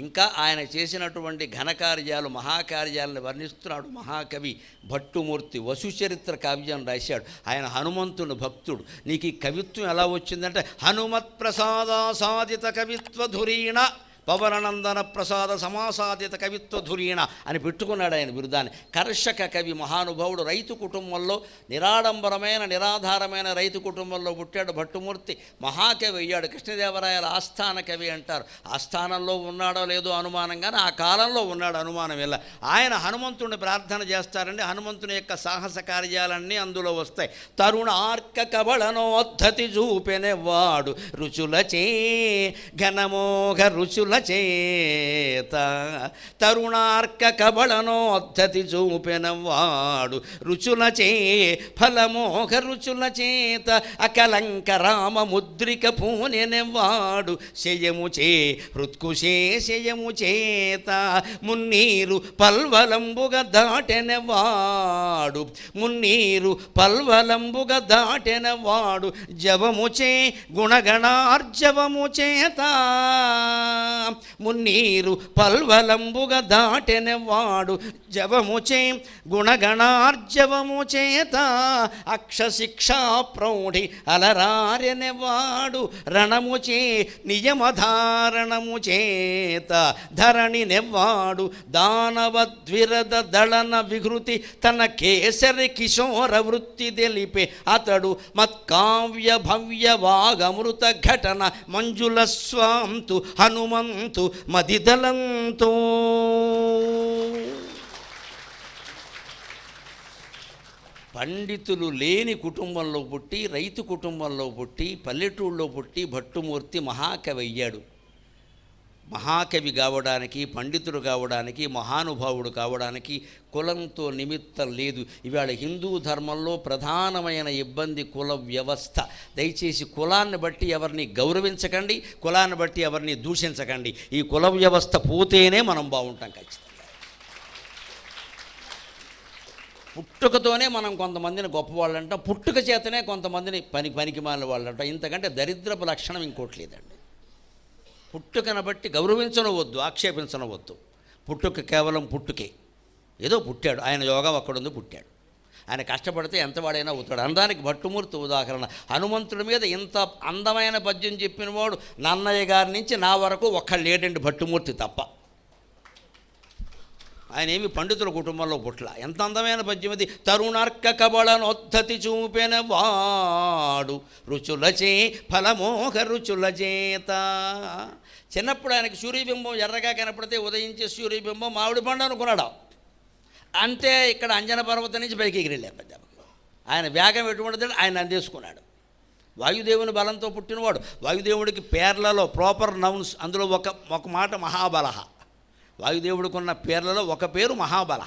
ఇంకా ఆయన చేసినటువంటి ఘనకార్యాలు మహాకార్యాలను వర్ణిస్తున్నాడు మహాకవి భట్టుమూర్తి. వసుచరిత్ర కావ్యం రాశాడు. ఆయన హనుమంతుని భక్తుడు. నీకు ఈ కవిత్వం ఎలా వచ్చిందంటే హనుమత్ ప్రసాద సాధిత కవిత్వ ధురీణ పవననందన ప్రసాద సమాసాదిత కవిత్వ ధురీణ అని పెట్టుకున్నాడు ఆయన బిరుదాన్ని. కర్షక కవి మహానుభావుడు. రైతు కుటుంబంలో నిరాడంబరమైన నిరాధారమైన రైతు కుటుంబంలో పుట్టాడు భట్టుమూర్తి. మహాకవి అయ్యాడు. కృష్ణదేవరాయల ఆస్థాన కవి అంటారు. ఆస్థానంలో ఉన్నాడో లేదో అనుమానం, కానీ ఆ కాలంలో ఉన్నాడు అనుమానం ఇలా. ఆయన హనుమంతుడిని ప్రార్థన చేస్తారండి. హనుమంతుని యొక్క సాహస కార్యాలన్నీ అందులో వస్తాయి. తరుణార్క కబళనోద్ధతి చూపెనెవాడు రుచులచే ఘనమోఘ రుచుల చేత. తరుణార్క కబళనోద్ధతి చూపెనవాడు రుచులచే ఫలమోఘ రుచుల చేత. అకలంక రామ ముద్రిక పూనెనవాడు శయముచే హృత్కుశే శయము చేత. మున్నీరు పల్వలంబుగా దాటెనవాడు మున్నీరు పల్వలంబుగా దాటెనవాడు జవముచే గుణగణార్జవము చేత. మున్నీరు పల్వలంబుగా దాటెనవాడు జవముచే గుణగణార్జవము చేత. అక్షశిక్షా ప్రౌఢి అలరారెనవాడు రణముచే నియమధారణము చేత. ధరణి నెవ్వాడు దానవద్విరద దళన వికృతి తన కేసరి కిశోర వృత్తి తెలిపే అతడు. మత్కావ్య భవ్య వాగమృత ఘటన మంజుల స్వాంతు హనుమంతు మదిదలంతో. పండితులు లేని కుటుంబంలో పుట్టి రైతు కుటుంబంలో పుట్టి పల్లెటూళ్ళలో పుట్టి భట్టుమూర్తి మహాకవి అయ్యాడు. మహాకవి కావడానికి, పండితుడు కావడానికి, మహానుభావుడు కావడానికి కులంతో నిమిత్తం లేదు. ఇవాళ హిందూ ధర్మంలో ప్రధానమైన ఇబ్బంది కుల వ్యవస్థ. దయచేసి కులాన్ని బట్టి ఎవరిని గౌరవించకండి, కులాన్ని బట్టి ఎవరిని దూషించకండి. ఈ కుల వ్యవస్థ పోతేనే మనం బాగుంటాం ఖచ్చితంగా. పుట్టుకతోనే మనం కొంతమందిని గొప్పవాళ్ళు అంటాం, పుట్టుక చేతనే కొంతమందిని పనికి మాలిన వాళ్ళు అంటాం. ఇంతకంటే దరిద్రపు లక్షణం ఇంకోట్లేదండి. పుట్టుకను బట్టి గౌరవించనవద్దు, ఆక్షేపించనవద్దు. పుట్టుక కేవలం పుట్టుకే, ఏదో పుట్టాడు, ఆయన యోగం అక్కడుంది, పుట్టాడు. ఆయన కష్టపడితే ఎంతవాడైనా అవుతాడు. అనడానికి భట్టుమూర్తి ఉదాహరణ. హనుమంతుడి మీద ఇంత అందమైన పద్యం చెప్పినవాడు నన్నయ్య గారి నుంచి నా వరకు ఒక్కళ్ళు లేడండి, భట్టుమూర్తి తప్ప. ఆయన ఏమి పండితుల కుటుంబంలో పుట్ల. ఎంత అందమైన పద్యం అది. తరుణార్క కబళనోద్ధతి చూపెన వాడు రుచులచే ఫలమోహ రుచుల చేత. చిన్నప్పుడు ఆయనకి సూర్యబింబం ఎర్రగా కనపడితే ఉదయించే సూర్యబింబం మామిడి పండు అనుకున్నాడు. అంతే ఇక్కడ అంజన పర్వతం నుంచి పైకి ఎగిరెళ్ళారు పెద్ద. ఆయన వేగం ఎటువంటిది ఆయన అందేసుకున్నాడు. వాయుదేవుని బలంతో పుట్టినవాడు. వాయుదేవుడికి పేర్లలో ప్రాపర్ నౌన్స్, అందులో ఒక మాట మహాబలహ. వాయుదేవుడికున్న పేర్లలో ఒక పేరు మహాబల.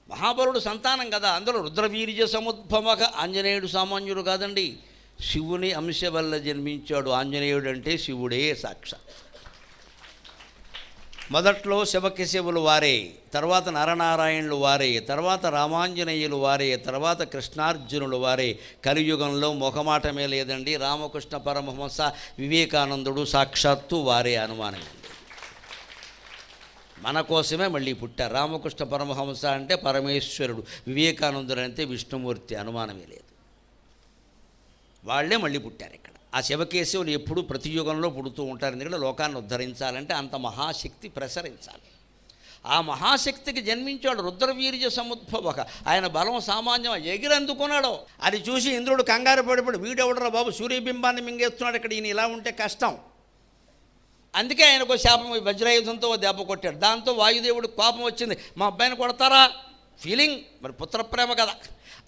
మహాబలుడు సంతానం కదా, అందులో రుద్రవీర్య సముద్భవక. ఆంజనేయుడు సామాన్యుడు కాదండి, శివుని అంశ వల్ల జన్మించాడు. ఆంజనేయుడు అంటే శివుడే సాక్షాత్. మొదట్లో శివకేశవులు వారే, తర్వాత నరనారాయణులు వారే, తర్వాత రామాంజనేయులు వారే, తర్వాత కృష్ణార్జునులు వారే. కలియుగంలో మొహమాటమే లేదండి. రామకృష్ణ పరమహంస వివేకానందుడు సాక్షాత్తు వారే, అనుమానం. మన కోసమే మళ్ళీ పుట్టారు. రామకృష్ణ పరమహంస అంటే పరమేశ్వరుడు, వివేకానందుడు అంటే విష్ణుమూర్తి, అనుమానమే లేదు. వాళ్ళే మళ్ళీ పుట్టారు ఇక్కడ. ఆ శివకేశవులు ఎప్పుడు ప్రతి యుగంలో పుడుతూ ఉంటారు. ఎందుకంటే లోకాన్ని ఉద్ధరించాలంటే అంత మహాశక్తి ప్రసరించాలి. ఆ మహాశక్తికి జన్మించాడు రుద్రవీర్య సముద్భవక. ఆయన బలం సామాన్యం, ఎగిరందుకున్నాడు. అది చూసి ఇంద్రుడు కంగారు పడిపోయి, వీడెవడరా బాబు సూర్యబింబాన్ని మింగేస్తున్నాడు, ఇక్కడ ఈయన ఇలా ఉంటే కష్టం. అందుకే ఆయనకు శాపం, వజ్రాయుధంతో దెబ్బ కొట్టాడు. దాంతో వాయుదేవుడు కోపం వచ్చింది, మా అబ్బాయిని కొడతారా, ఫీలింగ్ మరి పుత్రప్రేమ కదా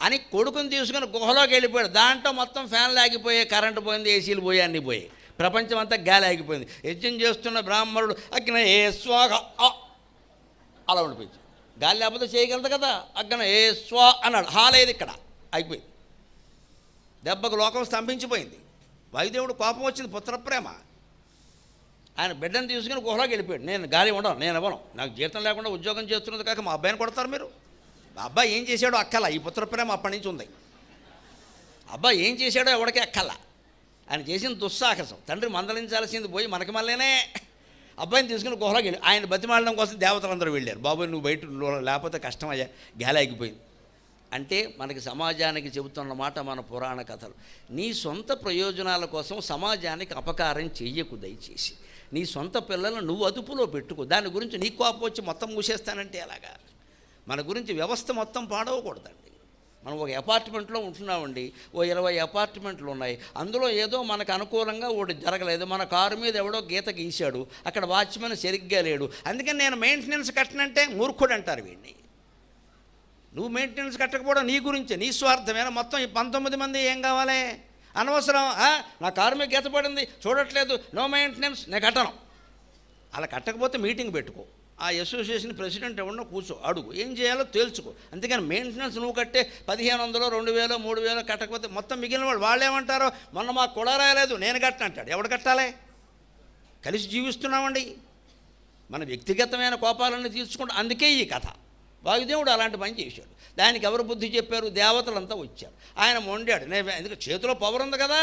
అని కొడుకుని తీసుకుని గుహలోకి వెళ్ళిపోయాడు. దాంట్లో మొత్తం ఫ్యాన్లు ఆగిపోయాయి, కరెంటు పోయింది, ఏసీలు పోయి, అన్నీ పోయాయి, ప్రపంచం అంతా గాలి ఆగిపోయింది. యజ్ఞం చేస్తున్న బ్రాహ్మణుడు అగ్న ఏ స్వాగ అలా ఉండిపోయింది. గాలి లేకపోతే చేయగలదు కదా, అగ్న ఏ స్వా అన్నాడు, హాలేదు, ఇక్కడ అయిపోయింది. దెబ్బకు లోకం స్తంభించిపోయింది. వాయుదేవుడు కోపం వచ్చింది, పుత్రప్రేమ. ఆయన బిడ్డను తీసుకుని గుహలోకి వెళ్ళిపోయాడు. నేను గాలి ఉండను, నేను ఇవ్వను, నాకు జీతం లేకుండా ఉద్యోగం చేస్తున్నది కాక మా అబ్బాయిని కొడతారు మీరు. మా అబ్బాయి ఏం చేశాడో అక్కల, ఈ పుత్రప్రేమ అప్పటి నుంచి ఉంది. అబ్బాయి ఏం చేశాడో ఎవడికి అక్కల. ఆయన చేసిన దుస్సాహసం. తండ్రి మందలించాల్సింది పోయి మనకి మళ్ళీనే అబ్బాయిని తీసుకుని గుహలోకి వెళ్ళి ఆయన బతిమాలడం కోసం దేవతలందరూ వెళ్ళారు. బాబు నువ్వు బయట లేకపోతే కష్టమయ్యా, గాలాగిపోయింది. అంటే మనకి సమాజానికి చెబుతున్న మాట మన పురాణ కథలు. నీ సొంత ప్రయోజనాల కోసం సమాజానికి అపకారం చెయ్యకు దయచేసి. నీ సొంత పిల్లలను నువ్వు అదుపులో పెట్టుకో. దాని గురించి నీ కోపం వచ్చి మొత్తం మూసేస్తానంటే ఎలాగా? మన గురించి వ్యవస్థ మొత్తం పాడవకూడదండి. మనం ఒక అపార్ట్మెంట్లో ఉంటున్నామండి, ఓ 20 అపార్ట్మెంట్లు ఉన్నాయి. అందులో ఏదో మనకు అనుకూలంగా ఒకటి జరగలేదు. మన కారు మీద ఎవడో గీత గీశాడు, అక్కడ వాచ్మెన్ సరిగ్గా లేడు, అందుకని నేను మెయింటెనెన్స్ కట్టనంటే మూర్ఖుడు అంటారు వీడిని. నువ్వు మెయింటెనెన్స్ కట్టకపోవడం నీ గురించే, నీ స్వార్థమేనా? మొత్తం ఈ 19 మంది ఏం కావాలి? అనవసరం. నా కారు మీద గీత పడింది చూడట్లేదు, నో మెయింటెనెన్స్, నేను కట్టను. అలా కట్టకపోతే మీటింగ్ పెట్టుకో, ఆ అసోసియేషన్ ప్రెసిడెంట్ ఎవడో కూర్చో, అడుగు, ఏం చేయాలో తేల్చుకో. అంతేగాని మెయింటెనెన్స్ నువ్వు కట్టే 1500, 2000, 3000 కట్టకపోతే మొత్తం మిగిలిన వాళ్ళు ఏమంటారో, మొన్న మాకు కూడా రాయలేదు నేను కట్టనంటాడు. ఎవడు కట్టాలి? కలిసి జీవిస్తున్నామండి. మన వ్యక్తిగతమైన కోపాలన్నీ తీర్చుకుంటూ, అందుకే ఈ కథ. వాయుదేవుడు అలాంటి పని చేశాడు. దానికి ఎవరు బుద్ధి చెప్పారు? దేవతలంతా వచ్చారు. ఆయన మొండాడు, ఎందుకంటే చేతిలో పవర్ ఉంది కదా,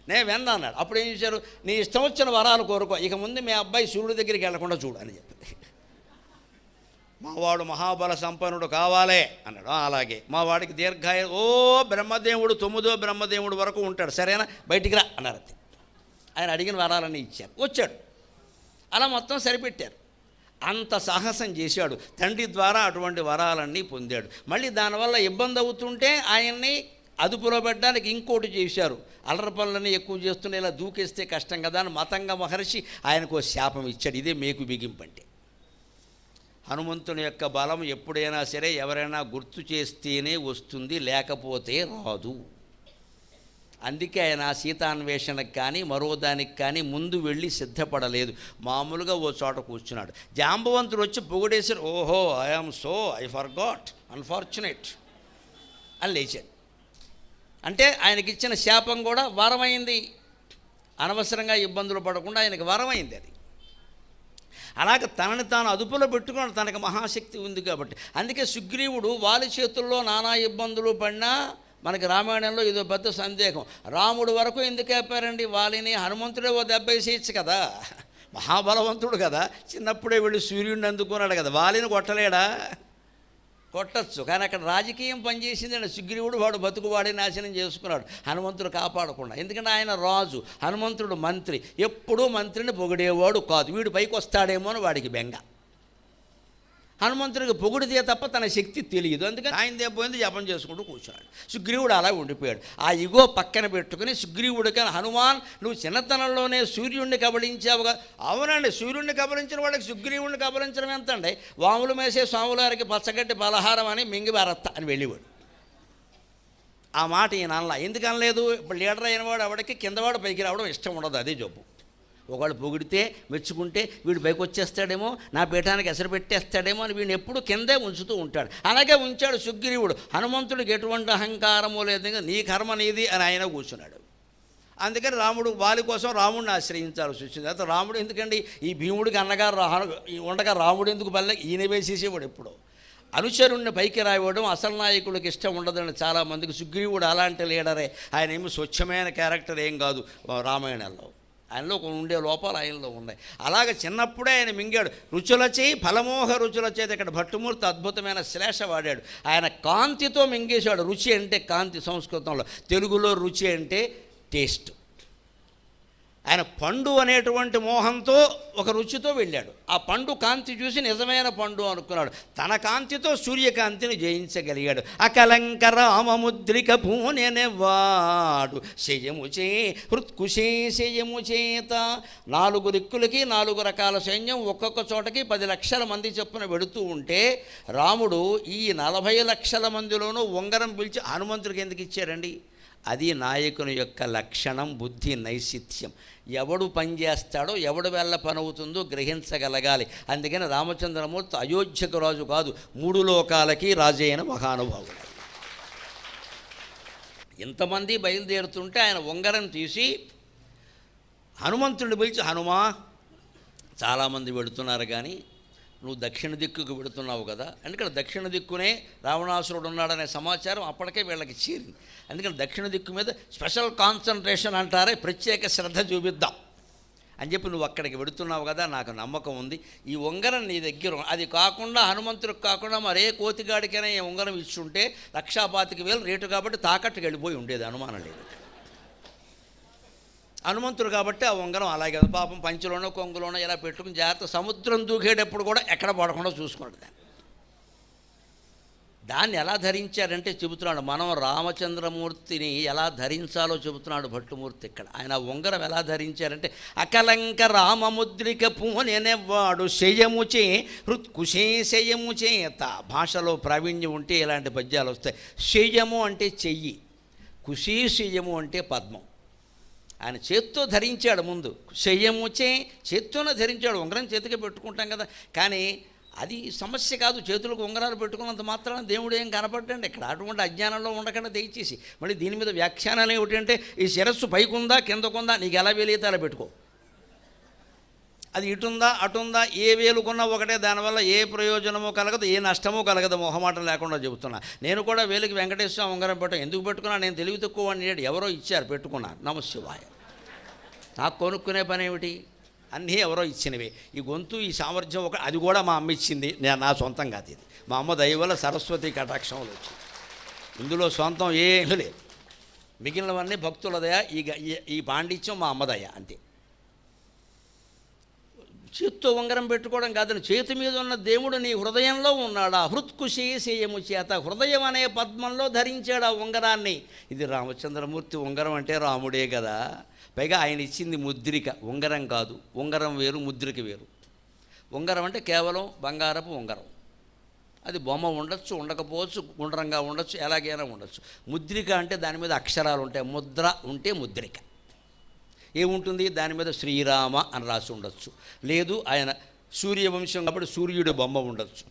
నేను వెన్న అన్నాడు. అప్పుడు ఏం చేశారు? నీ ఇష్టం వచ్చిన వరాలు కోరుకో, ఇక ముందు మీ అబ్బాయి సూర్యుడి దగ్గరికి వెళ్లకుండా చూడు అని చెప్పింది. మావాడు మహాబల సంపన్నుడు కావాలే అన్నాడు. అలాగే మా వాడికి దీర్ఘాయ, బ్రహ్మదేవుడు 9వ బ్రహ్మదేవుడు వరకు ఉంటాడు, సరేనా, బయటికి రా అన్నారు. ఆయన అడిగిన వరాలన్నీ ఇచ్చారు, వచ్చాడు. అలా మొత్తం సరిపెట్టారు. అంత సాహసం చేశాడు. తండ్రి ద్వారా అటువంటి వరాలన్నీ పొందాడు. మళ్ళీ దానివల్ల ఇబ్బంది అవుతుంటే ఆయన్ని అదుపులో పెట్టడానికి ఇంకోటి చేశారు. అల్లరి పనులని ఎక్కువ చేస్తుంటే ఇలా దూకేస్తే కష్టం కదా అని మతంగ మహర్షి ఆయనకు శాపం ఇచ్చాడు. ఇదే మేకు బిగింపంటే. హనుమంతుని యొక్క బలం ఎప్పుడైనా సరే ఎవరైనా గుర్తు చేస్తేనే వస్తుంది, లేకపోతే రాదు. అందుకే ఆయన సీతాన్వేషణకు కానీ మరో దానికి కానీ ముందు వెళ్ళి సిద్ధపడలేదు. మామూలుగా ఓ చోట కూర్చున్నాడు. జాంబవంతుడు వచ్చి పొగిడేశారు. ఓహో, ఐ ఫర్గాట్, అన్ఫార్చునేట్ అని లేచాడు. అంటే ఆయనకిచ్చిన శాపం కూడా వరమైంది. అనవసరంగా ఇబ్బందులు పడకుండా ఆయనకి వరమైంది అది. అలాగే తనని తాను అదుపులో పెట్టుకుని తనకు మహాశక్తి ఉంది కాబట్టి. అందుకే సుగ్రీవుడు వాలి చేతుల్లో నానా ఇబ్బందులు పడినా మనకి రామాయణంలో ఇదో పెద్ద సందేహం. రాముడు వరకు ఎందుకు ఆపారండి వాలిని? హనుమంతుడే ఓ దెబ్బ వేసేయచ్చు కదా, మహాబలవంతుడు కదా, చిన్నప్పుడే వెళ్ళి సూర్యుడిని అందుకున్నాడు కదా, వాలిని కొట్టలేడా? కొట్టచ్చు. కానీ అక్కడ రాజకీయం పనిచేసిందండి. సుగ్రీవుడు వాడు బతుకువాడే నాశనం చేసుకున్నాడు, హనుమంతుడు కాపాడకుండా. ఎందుకంటే ఆయన రాజు, హనుమంతుడు మంత్రి. ఎప్పుడూ మంత్రిని పొగిడేవాడు కాదు. వీడు పైకి వస్తాడేమో అని వాడికి బెంగ. హనుమంతుడికి పొగిడితే తప్ప తన శక్తి తెలియదు. అందుకని ఆయన దేపోయింది జపం చేసుకుంటూ కూర్చున్నాడు. సుగ్రీవుడు అలా ఉండిపోయాడు. ఆ ఇగో పక్కన పెట్టుకుని సుగ్రీవుడు కానీ, హనుమాన్ నువ్వు చిన్నతనంలోనే సూర్యుడిని కబళించావుగా. అవునండి, సూర్యుడిని కబళించిన వాడికి సుగ్రీవుడిని కబళించడం ఎంత అండి? వాములు మేసే స్వాములారికి పచ్చగడ్డి పలహారం అని మింగి భారత్త అని వెళ్ళేవాడు. ఆ మాట ఈయన అనలా. ఎందుకు అనలేదు? ఇప్పుడు లీడర్ అయిన వాడు ఎవడికి కిందవాడు పైకి రావడం ఇష్టం ఉండదు, అదే జబ్బు. ఒకళ్ళు పొగిడితే మెచ్చుకుంటే వీడు పైకి వచ్చేస్తాడేమో, నా పీఠానికి ఎసరు పెట్టేస్తాడేమో అని వీడిని ఎప్పుడు కిందే ఉంచుతూ ఉంటాడు. అలాగే ఉంచాడు సుగ్రీవుడు. హనుమంతుడికి ఎటువంటి అహంకారము లేదు, నీ కర్మ నీది అని ఆయన కూర్చున్నాడు. అందుకని రాముడు వాలి కోసం రాముడిని ఆశ్రయించాల్సి వచ్చింది. అయితే రాముడు ఎందుకండి, ఈ భీముడికి అన్నగారు ఉండగా రాముడు ఎందుకు బల్ల ఈయన వేసేసేవాడు. ఎప్పుడో అనుచరుణ్ణి పైకి రాయడం అసలు నాయకుడికి ఇష్టం ఉండదని చాలామందికి. సుగ్రీవుడు అలాంటి లీడరే. ఆయన ఏమి స్వచ్ఛమైన క్యారెక్టర్ ఏం కాదు రామాయణంలో. ఆయనలో ఉండే లోపాలు ఆయనలో ఉన్నాయి. అలాగే చిన్నప్పుడే ఆయన మింగాడు. రుచులచే ఫలమోహ రుచులచేది. ఇక్కడ భట్టుమూర్తి అద్భుతమైన శ్లేష వాడాడు. ఆయన కాంతితో మింగేశాడు. రుచి అంటే కాంతి సంస్కృతంలో, తెలుగులో రుచి అంటే టేస్ట్. ఆయన పండు అనేటువంటి మోహంతో ఒక రుచితో వెళ్ళాడు. ఆ పండు కాంతి చూసి నిజమైన పండు అనుకున్నాడు. తన కాంతితో సూర్యకాంతిని జయించగలిగాడు. అకలంక రామముద్రిక పూనెనెవాడు శయముచే హృత్కుశే శయము చేత. 4 దిక్కులకి 4 రకాల సైన్యం, ఒక్కొక్క చోటకి 10 లక్షల మంది చొప్పున వెడుతూ ఉంటే రాముడు ఈ 40 లక్షల మందిలోనూ ఉంగరం పిలిచి హనుమంతుడికి ఎందుకు ఇచ్చారండి? అది నాయకుని యొక్క లక్షణం, బుద్ధి, నైశిత్యం. ఎవడు పనిచేస్తాడో, ఎవడు వెళ్ళ పని అవుతుందో గ్రహించగలగాలి. అందుకని రామచంద్రమూర్తి అయోధ్యకు రాజు కాదు, 3 లోకాలకి రాజు అయిన మహానుభావుడు. ఇంతమంది బయలుదేరుతుంటే ఆయన ఉంగరం తీసి హనుమంతుడిని పిలిచి, హనుమా చాలామంది వెడుతున్నారు కానీ నువ్వు దక్షిణ దిక్కుకు వెడుతున్నావు కదా. ఎందుకంటే దక్షిణ దిక్కునే రావణాసురుడు ఉన్నాడనే సమాచారం అప్పటికే వీళ్ళకి చేరింది. అందుకని దక్షిణ దిక్కు మీద స్పెషల్ కాన్సన్ట్రేషన్ అంటారే, ప్రత్యేక శ్రద్ధ చూపిద్దాం అని చెప్పి నువ్వు అక్కడికి వెడుతున్నావు కదా, నాకు నమ్మకం ఉంది, ఈ ఉంగరం నీ దగ్గర అది కాకుండా హనుమంతుడికి కాకుండా మరే కోతిగాడికైనా ఈ ఉంగరం ఇచ్చుంటే 1,25,000 రేటు కాబట్టి తాకట్టుకు వెళ్ళిపోయి ఉండేది, అనుమానం లేదు. హనుమంతుడు కాబట్టి ఆ ఉంగరం అలాగే పాపం పంచులోనో కొంగులోనో ఇలా పెట్టుకుని జాగ్రత్త సముద్రం దూకేటప్పుడు కూడా ఎక్కడ పడకుండా చూసుకున్నాడు. దాన్ని ఎలా ధరించారంటే చెబుతున్నాడు, మనం రామచంద్రమూర్తిని ఎలా ధరించాలో చెబుతున్నాడు భట్టుమూర్తి ఇక్కడ. ఆయన ఉంగరం ఎలా ధరించారంటే, అకలంక రామముద్రిక పూనెనెవ్వాడు శయముచే హృత్కుశే శయము చేత. భాషలో ప్రావీణ్యం ఉంటే ఇలాంటి పద్యాలు వస్తాయి. శయము అంటే చెయ్యి, కుశీశయము అంటే పద్మం. ఆయన చేత్తో ధరించాడు ముందు, శయముచే చేత్తోనే ధరించాడు. ఉంగరం చేతికి పెట్టుకుంటాం కదా, కానీ అది సమస్య కాదు. చేతులకు ఉంగరాలు పెట్టుకున్నంత మాత్రాన దేవుడు ఏం కనపడ్డండి ఇక్కడ. అటువంటి అజ్ఞానంలో ఉండకుండా దయచేసి మళ్ళీ దీని మీద వ్యాఖ్యానాలు ఏమిటంటే, ఈ శిరస్సు పైకుందా కిందకుందా నీకు ఎలా వేలితే అలా పెట్టుకో, అది ఇటుందా అటుందా ఏ వేలుకున్నా ఒకటే, దానివల్ల ఏ ప్రయోజనమో కలగదు, ఏ నష్టమో కలగదు. మొహమాటం లేకుండా చెబుతున్నా. నేను కూడా వేలికి వెంకటేశ్వర ఉంగరం పెట్టాను. ఎందుకు పెట్టుకున్నా, నేను తెలివి తక్కువ అని ఎవరో ఇచ్చారు, పెట్టుకున్నాను. నమశివాయ. నాకు కొనుక్కునే పని ఏమిటి, అన్నీ ఎవరో ఇచ్చినవే. ఈ గొంతు ఈ సామర్థ్యం అది కూడా మా అమ్మ ఇచ్చింది, నా సొంతం కాదు ఇది. మా అమ్మ దయ వల్ల సరస్వతి కటాక్షంలో వచ్చింది. ఇందులో సొంతం ఏమీ లేదు. మిగిలినవన్నీ భక్తుల దయ, ఈ పాండిత్యం మా అమ్మ దయ అంతే. చేత్తో ఉంగరం పెట్టుకోవడం కాదని, చేతి మీద ఉన్న దేవుడు నీ హృదయంలో ఉన్నాడు. ఆ హృత్కుశేషయము చేత హృదయం అనే పద్మంలో ధరించాడు ఆ ఉంగరాన్ని. ఇది రామచంద్రమూర్తి ఉంగరం అంటే రాముడే కదా. పైగా ఆయన ఇచ్చింది ముద్రిక, ఉంగరం కాదు. ఉంగరం వేరు, ముద్రిక వేరు. ఉంగరం అంటే కేవలం బంగారపు ఉంగరం. అది బొమ్మ ఉండొచ్చు, ఉండకపోవచ్చు, గుండ్రంగా ఉండొచ్చు, ఎలాగైనా ఉండొచ్చు. ముద్రిక అంటే దాని మీద అక్షరాలు ఉంటాయి. ముద్ర ఉంటే ముద్రిక. ఏముంటుంది, దాని మీద శ్రీరామ అని రాసి ఉండొచ్చు. లేదు ఆయన సూర్యవంశం కాబట్టి సూర్యుడి బొమ్మ ఉండొచ్చు.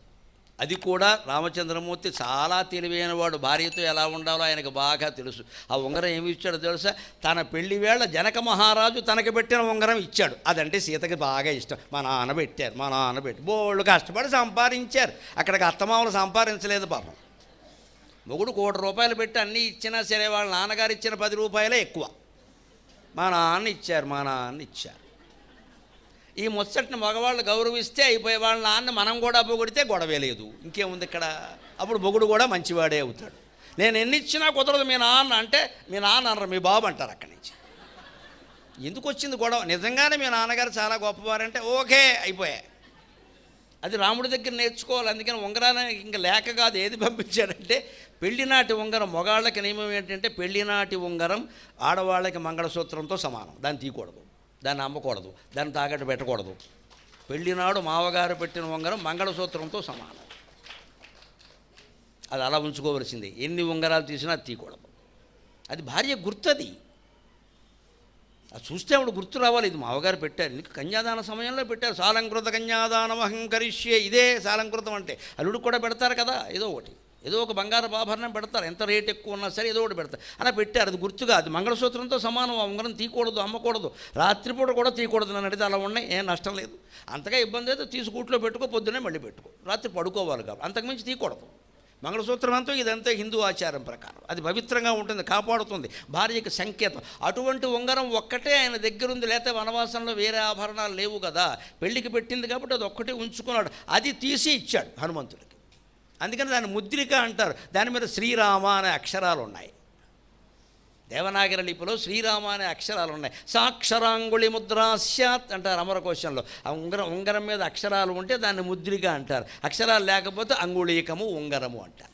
అది కూడా రామచంద్రమూర్తి చాలా తెలివైన వాడు. భార్యతో ఎలా ఉండాలో ఆయనకు బాగా తెలుసు. ఆ ఉంగరం ఏమి ఇచ్చాడో తెలుసా, తన పెళ్లి వేళ జనక మహారాజు తనకి పెట్టిన ఉంగరం ఇచ్చాడు. అదంటే సీతకి బాగా ఇష్టం. మా నాన్న పెట్టి బోళ్ళు కష్టపడి సంపాదించారు. అక్కడికి అత్తమామలు సంపాదించలేదు పాపం. మొగుడు ₹1,00,00,000 పెట్టి అన్నీ ఇచ్చినా సరే వాళ్ళ నాన్నగారు ఇచ్చిన ₹10 ఎక్కువ. మా నాన్న ఇచ్చారు. ఈ ముచ్చటిని మగవాళ్ళు గౌరవిస్తే అయిపోయే, వాళ్ళ నాన్న మనం కూడా పొగిడితే గొడవే లేదు. ఇంకేముంది ఇక్కడ. అప్పుడు మొగుడు కూడా మంచివాడే అవుతాడు. నేను ఎన్ని ఇచ్చినా కుదరదు మీ నాన్న అంటే, మీ నాన్న అనరు, మీ బాబు అంటారు. అక్కడి నుంచి ఎందుకు వచ్చింది గొడవ. నిజంగానే మీ నాన్నగారు చాలా గొప్పవారంటే ఓకే, అయిపోయాయి. అది రాముడి దగ్గర నేర్చుకోవాలి. అందుకని ఉంగరాన్ని ఇంకా లేక కాదు, ఏది పంపించాడంటే పెళ్లినాటి ఉంగరం. మగాళ్ళకి నియమం ఏంటంటే, పెళ్లినాటి ఉంగరం ఆడవాళ్ళకి మంగళసూత్రంతో సమానం. దాన్ని తీయకూడదు, దాన్ని అమ్మకూడదు, దాన్ని తాకట్టు పెట్టకూడదు. పెళ్లినాడు మావగారు పెట్టిన ఉంగరం మంగళసూత్రంతో సమానం. అది అలా ఉంచుకోవలసింది. ఎన్ని ఉంగరాలు తీసినా తీయకూడదు. అది భార్య గుర్తది. అది చూస్తే ఆవిడ గుర్తు రావాలి, ఇది మావగారు పెట్టారు. ఇందుకు కన్యాదాన సమయంలో పెట్టారు. సాలంకృత కన్యాదానం అహంకరిష్యే, ఇదే సాలంకృతం అంటే. అల్లుడికి కూడా పెడతారు కదా ఏదో ఒకటి, ఏదో ఒక బంగారపు ఆభరణం పెడతారు. ఎంత రేట్ ఎక్కువ ఉన్నా సరే ఏదో ఒకటి పెడతారు. అలా పెట్టారు. అది గుర్తుగా, అది మంగళసూత్రంతో సమానం. ఆ ఉంగరం తీయకూడదు, అమ్మకూడదు, రాత్రిపూట కూడా తీయకూడదు. నన్ను అడిగితే అలా ఉన్నాయి, ఏం నష్టం లేదు. అంతగా ఇబ్బంది అయితే తీసి గూట్లో పెట్టుకో, పొద్దున్నే మళ్ళీ పెట్టుకో, రాత్రి పడుకోవాలి కాబట్టి. అంతకుమించి తీయకూడదు. మంగళసూత్రం అంతా ఇదంతా హిందూ ఆచారం ప్రకారం. అది పవిత్రంగా ఉంటుంది, కాపాడుతుంది, భార్యకి సంకేతం. అటువంటి ఉంగరం ఒక్కటే ఆయన దగ్గర ఉంది. లేకపోతే వనవాసంలో వేరే ఆభరణాలు లేవు కదా, పెళ్లికి పెట్టింది కాబట్టి అది ఒక్కటే ఉంచుకున్నాడు. అది తీసి ఇచ్చాడు హనుమంతుడికి. అందుకని దాన్ని ముద్రిక అంటారు. దాని మీద శ్రీరామ అనే అక్షరాలు ఉన్నాయి. దేవనాగరి లిపిలో శ్రీరామ అనే అక్షరాలు ఉన్నాయి. సాక్షరాంగుళి ముద్రాస్యాత్ అంటారు అమరకోశంలో. ఆ ఉంగరం మీద అక్షరాలు ఉంటే దాన్ని ముద్రిక అంటారు. అక్షరాలు లేకపోతే అంగుళీకము, ఉంగరము అంటారు.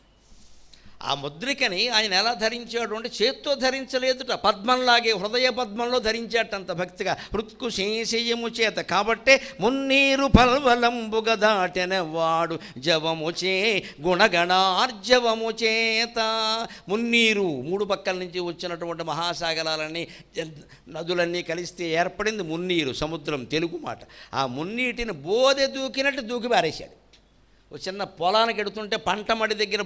ఆ ముద్రికని ఆయన ఎలా ధరించాడు అంటే, చేత్తో ధరించలేదుట, పద్మంలాగే హృదయ పద్మంలో ధరించాటంత భక్తిగా. హృత్కుశేషయము చేత కాబట్టే మున్నీరు పల్వలంబుగ దాటెనవాడు జవముచే గుణగణార్జవము చేత. మున్నీరు 3 పక్కల నుంచి వచ్చినటువంటి మహాసాగరాలన్నీ నదులన్నీ కలిస్తే ఏర్పడింది మున్నీరు, సముద్రం తెలుగు మాట. ఆ మున్నీటిని బోదె దూకినట్టు దూకి పారేశాడు. ఒక చిన్న పొలానికి ఎడుతుంటే పంట మడి దగ్గర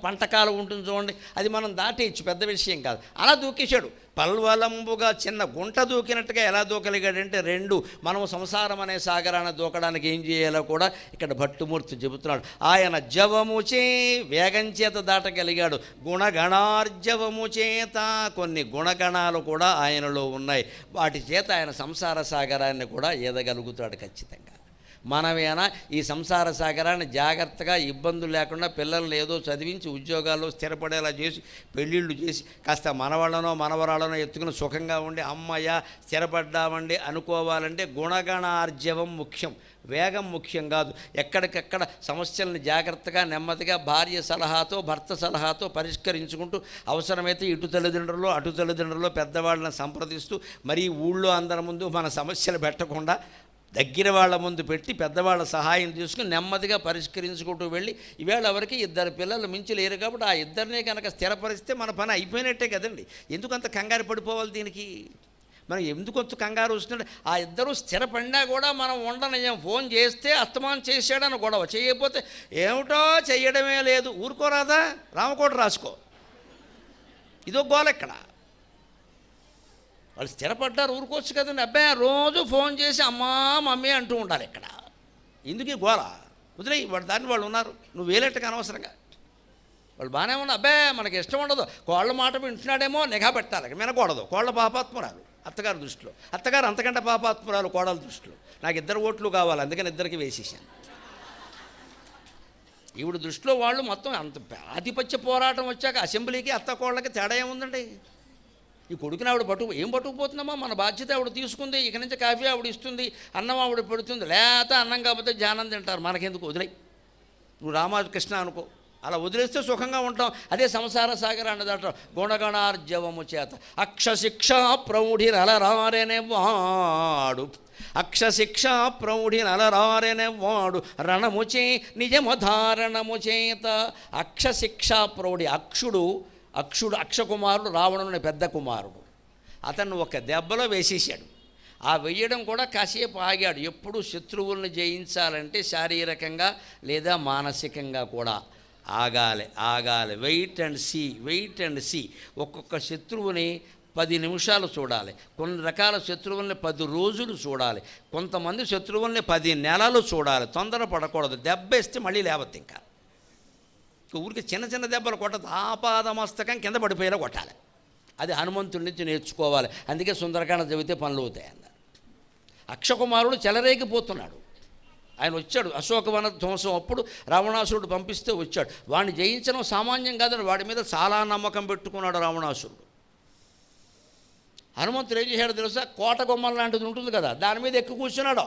పంట కాలం ఉంటుంది చూడండి, అది మనం దాటేయచ్చు, పెద్ద విషయం కాదు. అలా దూకేశాడు. పల్వలంబుగా చిన్న గుంట దూకినట్టుగా ఎలా దూకలిగాడంటే మనం సంసారం అనే సాగరాన దూకడానికి ఏం చేయాలో కూడా ఇక్కడ భట్టుమూర్తి చెబుతున్నాడు. ఆయన జవముచే వేగం చేత దాటగలిగాడు. గుణగణార్జవము చేత కొన్ని గుణగణాలు కూడా ఆయనలో ఉన్నాయి. వాటి చేత ఆయన సంసార సాగరాన్ని కూడా ఈదగలుగుతాడు ఖచ్చితంగా. మనమేనా ఈ సంసార సాగరాన్ని జాగ్రత్తగా ఇబ్బందులు లేకుండా పిల్లల్ని ఏదో చదివించి ఉద్యోగాల్లో స్థిరపడేలా చేసి పెళ్ళిళ్ళు చేసి కాస్త మనవాళ్ళనో మనవరాళ్ళనో ఎత్తుకుని సుఖంగా ఉండి అమ్మయ్య స్థిరపడ్డామండి అనుకోవాలంటే గుణగణార్జవం ముఖ్యం, వేగం ముఖ్యం కాదు. ఎక్కడికెక్కడ సమస్యలను జాగ్రత్తగా నెమ్మదిగా భార్య సలహాతో భర్త సలహాతో పరిష్కరించుకుంటూ అవసరమైతే ఇటు తల్లిదండ్రులు అటు తల్లిదండ్రులు పెద్దవాళ్ళని సంప్రదిస్తూ మరీ ఊళ్ళో అందరి ముందు మన సమస్యలు పెట్టకుండా దగ్గర వాళ్ళ ముందు పెట్టి పెద్దవాళ్ళ సహాయం తీసుకుని నెమ్మదిగా పరిష్కరించుకుంటూ వెళ్ళి ఈవేళ ఎవరికి 2 పిల్లలు మించి లేరు కాబట్టి ఆ 2నే కనుక స్థిరపరిస్తే మన పని అయిపోయినట్టే కదండి. ఎందుకంత కంగారు పడిపోవాలి దీనికి? మనం ఎందుకొంత కంగారు వస్తుంటే ఆ 2 స్థిరపడినా కూడా మనం ఉండనయ్యాం. ఫోన్ చేస్తే అస్తమానం చేసాడని గొడవ, చేయకపోతే ఏమిటో చెయ్యడమే లేదు. ఊరుకోరాదా? రామకోట రాసుకో. ఇదో గోల ఇక్కడ. వాళ్ళు స్థిరపడ్డారు, ఊరుకోవచ్చు కదండి. అబ్బాయి రోజు ఫోన్ చేసి అమ్మా మమ్మీ అంటూ ఉండాలి ఇక్కడ. ఎందుకు గోల? వదిలేయి, వాడు దాన్ని వాళ్ళు ఉన్నారు, నువ్వు వేలెట్టక అనవసరంగా. వాళ్ళు బాగానే ఉన్నారు. అబ్బాయి మనకి ఇష్టం ఉండదు, కోళ్ళ మాట వింటున్నాడేమో నిఘా పెట్టాలి, వినకూడదు. కోళ్ళ పాపాత్మురాలు అత్తగారి దృష్టిలో, అత్తగారు అంతకంటే పాపాత్మురాలు కోడల దృష్టిలో. నాకు 2 ఓట్లు కావాలి, అందుకని 2కి వేసేసాను. ఈవిడ దృష్టిలో వాళ్ళు మొత్తం అంత ఆధిపత్య పోరాటం వచ్చాక అసెంబ్లీకి అత్త కోళ్ళకి తేడా ఏముందండి? ఈ కొడుకుని ఆవిడ ఏం పట్టుకుపోతుందమ్మా? మన బాధ్యత ఆవిడ తీసుకుంది. ఇక నుంచి కాఫీ ఆవిడ ఇస్తుంది, అన్నం ఆవిడ పెడుతుంది. లేత అన్నం కాకపోతే జానం తింటారు, మనకెందుకు? వదిలే, నువ్వు రామకృష్ణ అనుకో. అలా వదిలేస్తే సుఖంగా ఉంటాం. అదే సంసార సాగరాన్ని దాటం. గుణగణార్జవము చేత అక్షశిక్ష ప్రౌఢినలరారెనెవాడు, అక్షశిక్ష ప్రౌఢినలరారెనెవాడు రణముచే నిజమధారణము చేత. అక్షశిక్ష ప్రౌఢి, అక్షుడు అక్షకుమారుడు రావణుని పెద్ద కుమారుడు. అతను ఒక దెబ్బలో వేసేసాడు. ఆ వెయ్యడం కూడా కాసేపు ఆగాడు. ఎప్పుడు శత్రువులను జయించాలంటే శారీరకంగా లేదా మానసికంగా కూడా ఆగాలి. Wait and see. ఒక్కొక్క శత్రువుని 10 నిమిషాలు చూడాలి. కొన్ని రకాల శత్రువుల్ని 10 రోజులు చూడాలి. కొంతమంది శత్రువుల్ని 10 నెలలు చూడాలి. తొందర పడకూడదు. దెబ్బ ఇస్తే మళ్ళీ లేవద్దు. ఇంకా ఊరికి చిన్న దెబ్బలు కొట్టదు, ఆపాదమస్తకం కింద పడిపోయేలా కొట్టాలి. అది హనుమంతుడి నుంచి నేర్చుకోవాలి. అందుకే సుందరకాండ చదివితే పనులు అవుతాయి అన్నారు. అక్షకుమారుడు చెలరేగిపోతున్నాడు. ఆయన వచ్చాడు అశోకవన ధ్వంసం అప్పుడు రావణాసురుడు పంపిస్తే వచ్చాడు. వాడిని జయించడం సామాన్యం కాదని వాడి మీద చాలా నమ్మకం పెట్టుకున్నాడు రావణాసురుడు. హనుమంతుడు ఏం చేశాడో తెలుసా? కోట గుమ్మం లాంటిది ఉంటుంది కదా, దాని మీద ఎక్కువ కూర్చున్నాడు.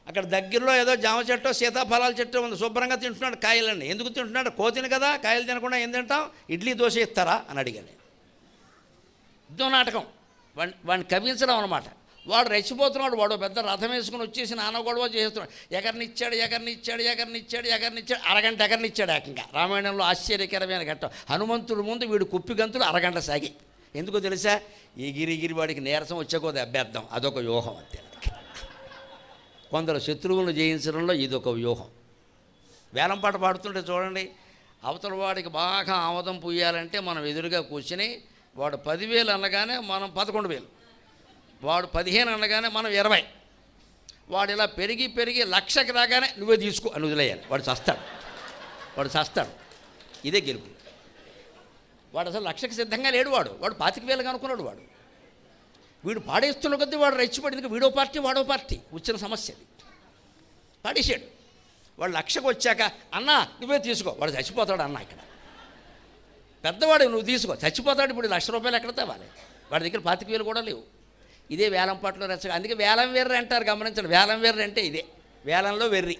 అక్కడ దగ్గరలో ఏదో జామ చెట్టు సీతాఫలాల చెట్టు ఉంది, శుభ్రంగా తింటున్నాడు కాయలన్నీ. ఎందుకు తింటున్నాడు? కోతిని కదా, కాయలు తినకుండా ఏం తింటాం? ఇడ్లీ దోశ ఇస్తారా అని అడిగాను. ఇదో నాటకం, వాడిని కవించడం అనమాట. వాడు రెచ్చిపోతున్నాడు. వాడు పెద్ద రథం వేసుకుని వచ్చేసి నాన్న గొడవ చేస్తున్నాడు. ఎగర్నిచ్చాడు అరగంట ఎగర్నిచ్చాడు ఏకంగా. రామాయణంలో ఆశ్చర్యకరమైన ఘట్టం. హనుమంతుడి ముందు వీడు కుప్పి గంతులు అరగంట సాగి. ఎందుకో తెలుసా? ఎగిరి వాడికి నీరసం వచ్చేకోది అభ్యర్థం. అదొక వ్యూహం అంతే. కొందరు శత్రువులను జయించడంలో ఇదొక వ్యూహం. వేలంపాట పాడుతుంటే చూడండి, అవతల వాడికి బాగా ఆమోదం పూయాలంటే మనం ఎదురుగా కూర్చుని వాడు 10,000 అనగానే మనం 11,000, వాడు 15 అనగానే మనం 20, వాడు ఇలా పెరిగి 1,00,000కి రాగానే నువ్వే తీసుకో అని వదిలేయాలి. వాడు చస్తాడు. ఇదే గెలుపు. వాడు అసలు 1,00,000కి సిద్ధంగా లేడు. వాడు 25,000 అనుకున్నాడు. వీడు పాడేస్తున్న కొద్దీ వాడు రెచ్చిపడింది. వీడో పార్టీ వాడో పార్టీ వచ్చిన సమస్య అది. పాడేసాడు. వాడు 1,00,000కి వచ్చాక అన్నా నువ్వే తీసుకో, వాడు చచ్చిపోతాడు. అన్న ఇక్కడ పెద్దవాడు, నువ్వు తీసుకో, చచ్చిపోతాడు. ఇప్పుడు ₹1,00,000 ఎక్కడ తేవాలి? వాడి దగ్గర 25,000 కూడా లేవు. ఇదే వేలంపాట్లో రెచ్చగా. అందుకే వేలం వెర్రి అంటారు, గమనించండి. వేలం వెర్రి అంటే ఇదే, వేలంలో వెర్రి.